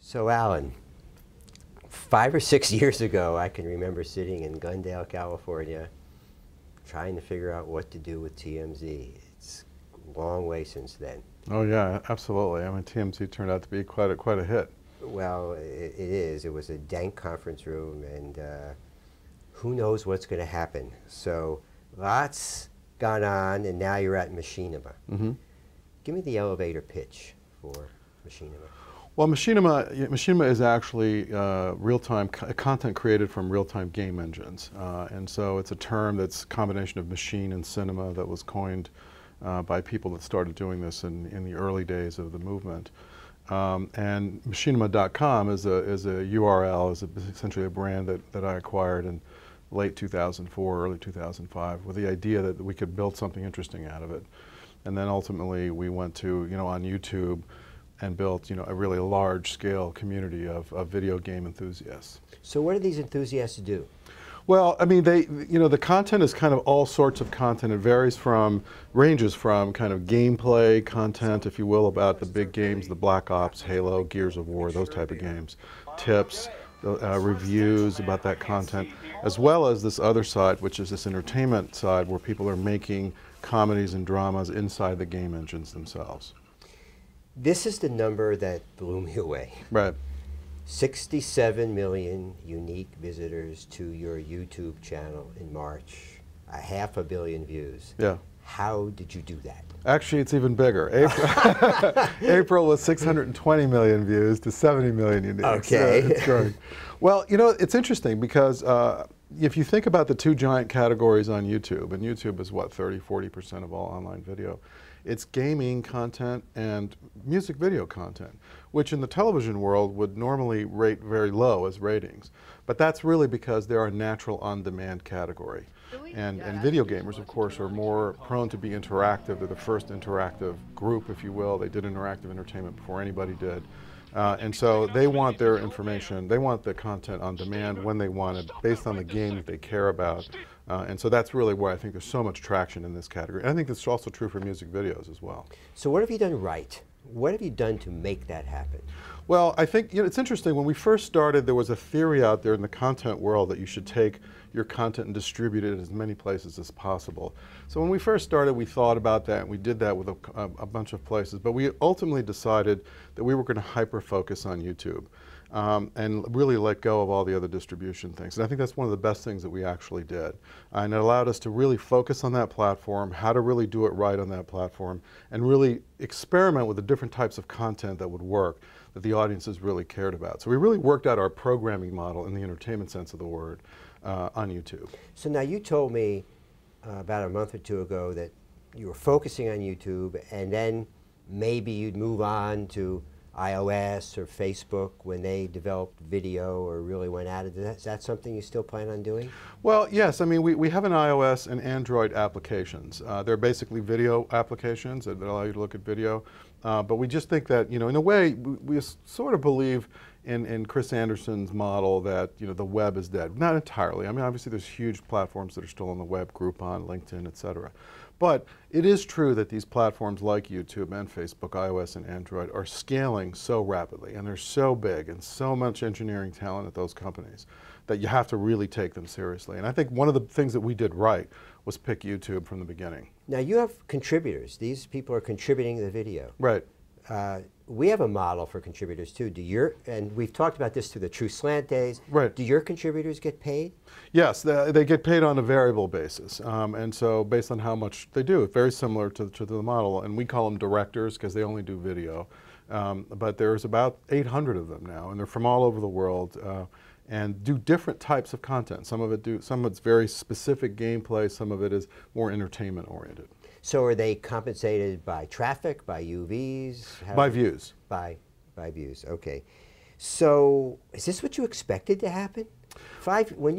So Alan, 5 or 6 years ago, I can remember sitting in Glendale, California, trying to figure out what to do with TMZ. It's a long way since then. Oh yeah, absolutely. I mean, TMZ turned out to be quite a hit. Well, it is. It was a dank conference room, and who knows what's going to happen. So lots gone on, and now you're at Machinima. Mm-hmm. Give me the elevator pitch for Machinima. Well, Machinima is actually real-time content created from real-time game engines, and so it's a term that's a combination of machine and cinema that was coined by people that started doing this in the early days of the movement. And Machinima.com is a URL, is essentially a brand that I acquired in late 2004, early 2005, with the idea that we could build something interesting out of it. And then ultimately we went to, on YouTube and built, a really large-scale community of video game enthusiasts. So what do these enthusiasts do? Well, I mean, the content is kind of all sorts of content. It ranges from kind of gameplay content, if you will, about the big games, the Black Ops, Halo, Gears of War, those type of games, tips, reviews about that content, as well as this other side, which is this entertainment side, where people are making comedies and dramas inside the game engines themselves. This is the number that blew me away. Right. 67 million unique visitors to your YouTube channel in March, 500 million views. Yeah. How did you do that? Actually, it's even bigger. April was 620 million views to 70 million unique. Okay. So it's growing. Well, it's interesting because if you think about the two giant categories on YouTube, and YouTube is what, 30–40% of all online video, it's gaming content and music video content, which in the television world would normally rate very low as ratings. But that's really because they're a natural on-demand category. And video gamers, of course, are more prone to be interactive. They're the first interactive group, if you will. They did interactive entertainment before anybody did. And so they want their information, they want the content on demand when they want it, based on the game that they care about. And so that's really why I think there's so much traction in this category. And I think that's also true for music videos as well. So what have you done right? What have you done to make that happen? Well, I think it's interesting. When we first started, there was a theory out there in the content world that you should take your content and distribute it in as many places as possible. So when we first started, we thought about that, and we did that with a bunch of places. But we ultimately decided that we were going to hyper-focus on YouTube and really let go of all the other distribution things. And I think that's one of the best things that we actually did. And it allowed us to really focus on that platform, how to really do it right on that platform, and really experiment with the different types of content that would work, that the audiences really cared about. So we really worked out our programming model in the entertainment sense of the word on YouTube. So now you told me about a month or two ago that you were focusing on YouTube, and then maybe you'd move on to iOS or Facebook when they developed video or really went at it. Is that something you still plan on doing? Well, yes. I mean, we have an iOS and Android applications. They're basically video applications that allow you to look at video. But we just think that, in a way, we sort of believe in Chris Anderson's model that, the web is dead. Not entirely. I mean, obviously there's huge platforms that are still on the web, Groupon, LinkedIn, et cetera. But it is true that these platforms like YouTube and Facebook, iOS and Android, are scaling so rapidly, and they're so big, and so much engineering talent at those companies, that you have to really take them seriously. And I think one of the things that we did right was pick YouTube from the beginning. Now you have contributors. These people are contributing to the video. Right. We have a model for contributors too. And we've talked about this through the True Slant days. Right. Do your contributors get paid? Yes, they get paid on a variable basis. And so based on how much they do, it's very similar to the model. And we call them directors because they only do video. But there's about 800 of them now, and they're from all over the world. And do different types of content. Some of it's very specific gameplay, some of it is more entertainment oriented. So are they compensated by traffic, by UVs? By views. By views, okay. So is this what you expected to happen? When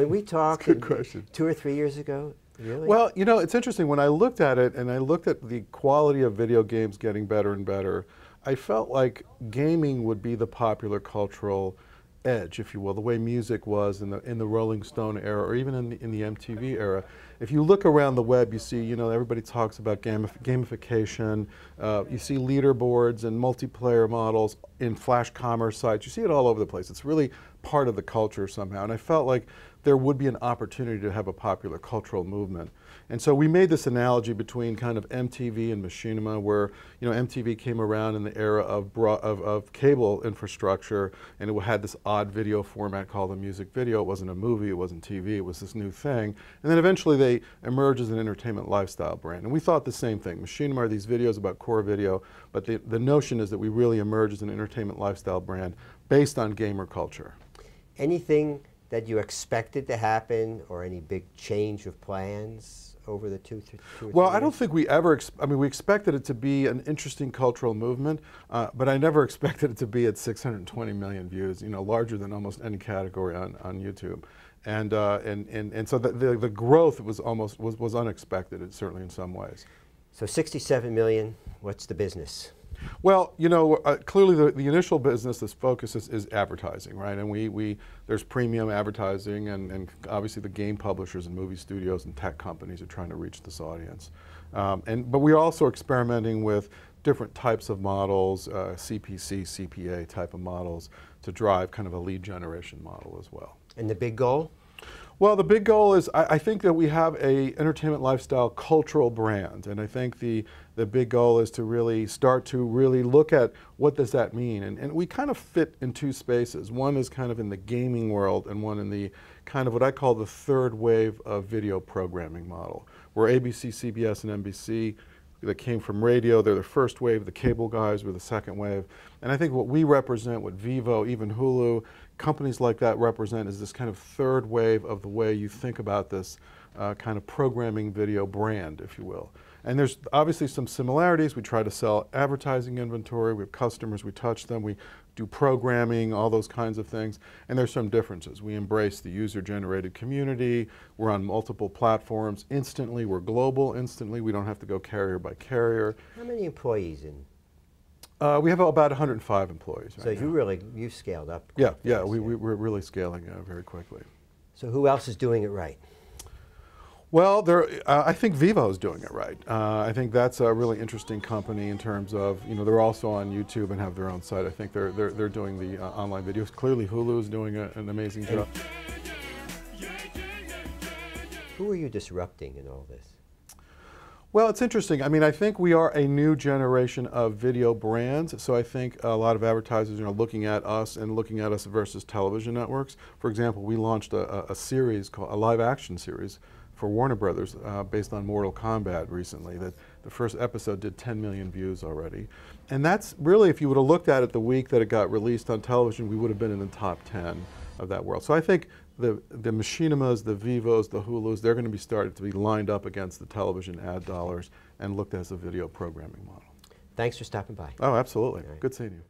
we talked Good question. 2 or 3 years ago, really? Well, it's interesting. When I looked at it and I looked at the quality of video games getting better and better, I felt like gaming would be the popular cultural edge, if you will, the way music was in the Rolling Stone era, or even in the MTV era. If you look around the web, you see, you know, everybody talks about gamification. You see leaderboards and multiplayer models in flash commerce sites. You see it all over the place. It's really part of the culture somehow. And I felt like there would be an opportunity to have a popular cultural movement. And so we made this analogy between kind of MTV and Machinima, where, you know, MTV came around in the era of cable infrastructure, and it had this odd video format called a music video. It wasn't a movie, it wasn't TV, it was this new thing. And then eventually they emerged as an entertainment lifestyle brand. And we thought the same thing. Machinima are these videos about core video, but the notion is that we really emerge as an entertainment lifestyle brand based on gamer culture. Anything that you expected to happen, or any big change of plans over the two or 3 years? Well, I don't think we ever, I mean, we expected it to be an interesting cultural movement, but I never expected it to be at 620 million views, you know, larger than almost any category on YouTube. And so the growth was unexpected, certainly in some ways. So 67 million, what's the business? Well, you know, clearly the initial business, this focus is advertising, right? And there's premium advertising, and obviously the game publishers and movie studios and tech companies are trying to reach this audience. But we're also experimenting with different types of models, CPC, CPA type of models, to drive kind of a lead generation model as well. And the big goal? Well, the big goal is, I think that we have a entertainment lifestyle cultural brand, and I think the big goal is to really start to really look at what does that mean, and we kind of fit in two spaces. One is kind of in the gaming world, and one in the kind of what I call the third wave of video programming model, where ABC, CBS, and NBC that came from radio, they're the first wave, the cable guys were the second wave. And I think what we represent, what Vivo, even Hulu, companies like that represent, is this kind of third wave of the way you think about this kind of programming video brand, if you will. And there's obviously some similarities. We try to sell advertising inventory, we have customers, we touch them, we do programming, all those kinds of things. And there's some differences. We embrace the user-generated community, we're on multiple platforms instantly, we're global instantly, we don't have to go carrier by carrier. How many employees in? We have about 105 employees right now. You've scaled up. Yeah, we're really scaling very quickly. So who else is doing it right? Well, I think Vivo is doing it right. I think that's a really interesting company in terms of, you know, they're also on YouTube and have their own site. I think they're doing the online videos. Clearly, Hulu is doing an amazing job. Who are you disrupting in all this? Well, it's interesting. I mean, I think we are a new generation of video brands, so I think a lot of advertisers are looking at us and looking at us versus television networks. For example, we launched a series, called a live-action series for Warner Brothers based on Mortal Kombat recently. That the first episode did 10 million views already. And that's really, if you would have looked at it the week that it got released on television, we would have been in the top 10 of that world. So I think the Machinimas, the Vivos, the Hulus, they're going to be started to be lined up against the television ad dollars and looked as a video programming model. Thanks for stopping by. Oh, absolutely. Right. Good seeing you.